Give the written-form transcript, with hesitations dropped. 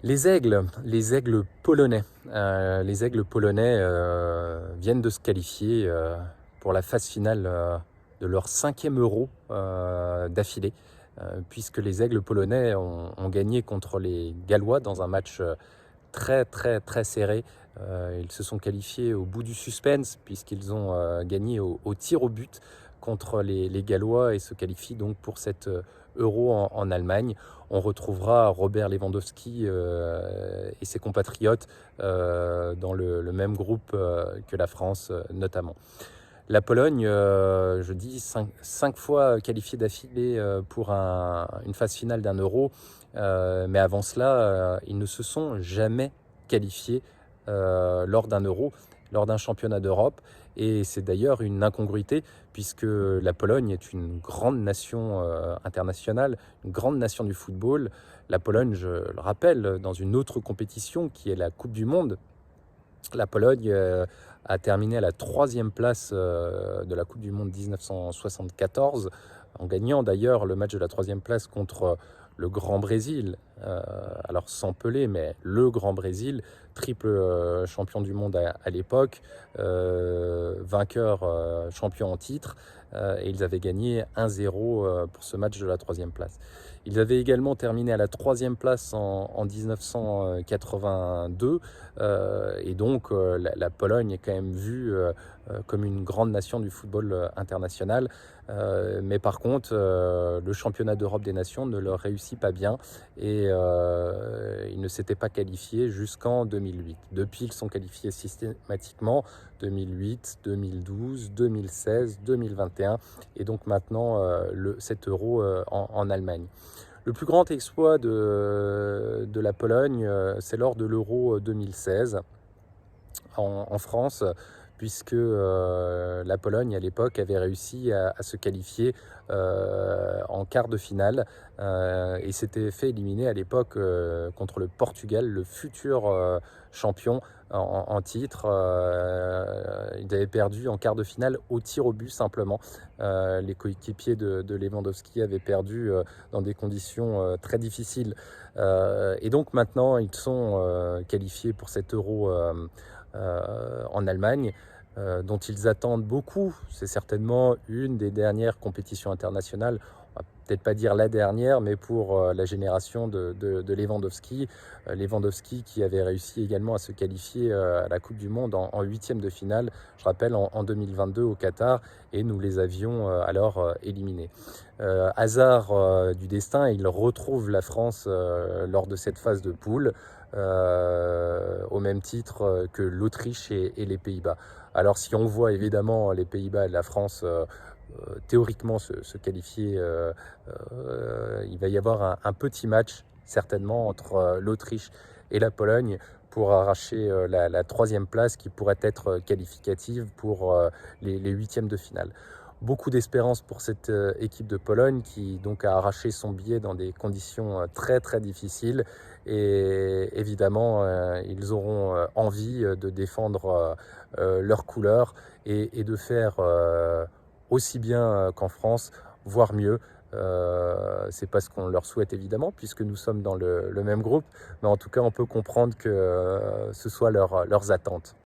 Les aigles polonais. Les aigles polonais viennent de se qualifier pour la phase finale de leur 5e Euro d'affilée, puisque les aigles polonais ont gagné contre les Gallois dans un match très serré. Ils se sont qualifiés au bout du suspense, puisqu'ils ont gagné au tir au but contre les Gallois et se qualifient donc pour cette Euro en Allemagne. On retrouvera Robert Lewandowski et ses compatriotes dans le même groupe que la France notamment. La Pologne, je dis, cinq fois qualifiée d'affilée pour une phase finale d'un Euro, mais avant cela, ils ne se sont jamais qualifiés lors d'un Euro, lors d'un championnat d'Europe. Et c'est d'ailleurs une incongruité, puisque la Pologne est une grande nation internationale, une grande nation du football. La Pologne, je le rappelle, dans une autre compétition qui est la Coupe du Monde, la Pologne a terminé à la 3e place de la Coupe du Monde 1974, en gagnant d'ailleurs le match de la 3e place contre le Grand Brésil, alors sans Pelé, mais le Grand Brésil, triple champion du monde à l'époque, vainqueur champion en titre, et ils avaient gagné 1-0 pour ce match de la 3e place. Ils avaient également terminé à la 3e place en 1982, et donc la Pologne est quand même vue comme une grande nation du football international. Mais par contre, le championnat d'Europe des nations ne leur réussit pas bien et ils ne s'étaient pas qualifiés jusqu'en 2008. Depuis, ils sont qualifiés systématiquement 2008, 2012, 2016, 2021 et donc maintenant cet Euro en Allemagne. Le plus grand exploit de la Pologne, c'est lors de l'Euro 2016 en France, puisque la Pologne à l'époque avait réussi à se qualifier en quart de finale et s'était fait éliminer à l'époque contre le Portugal, le futur champion en titre. Ils avaient perdu en quart de finale au tir au but simplement. Les coéquipiers de Lewandowski avaient perdu dans des conditions très difficiles. Et donc maintenant, ils sont qualifiés pour cet Euro en Allemagne, dont ils attendent beaucoup. C'est certainement une des dernières compétitions internationales, on va peut-être pas dire la dernière, mais pour la génération de Lewandowski. Lewandowski qui avait réussi également à se qualifier à la Coupe du Monde en 8e de finale, je rappelle, en 2022 au Qatar, et nous les avions alors éliminés. Hasard du destin, il retrouve la France lors de cette phase de poule, au même titre que l'Autriche et les Pays-Bas. Alors si on voit évidemment les Pays-Bas et la France théoriquement se qualifier, il va y avoir un petit match certainement entre l'Autriche et la Pologne pour arracher la 3e place qui pourrait être qualificative pour les 8e de finale. Beaucoup d'espérance pour cette équipe de Pologne qui donc a arraché son billet dans des conditions très difficiles, et évidemment ils auront envie de défendre leurs couleurs et de faire aussi bien qu'en France, voire mieux. C'est pas ce qu'on leur souhaite évidemment, puisque nous sommes dans le même groupe, mais en tout cas on peut comprendre que ce soit leurs attentes.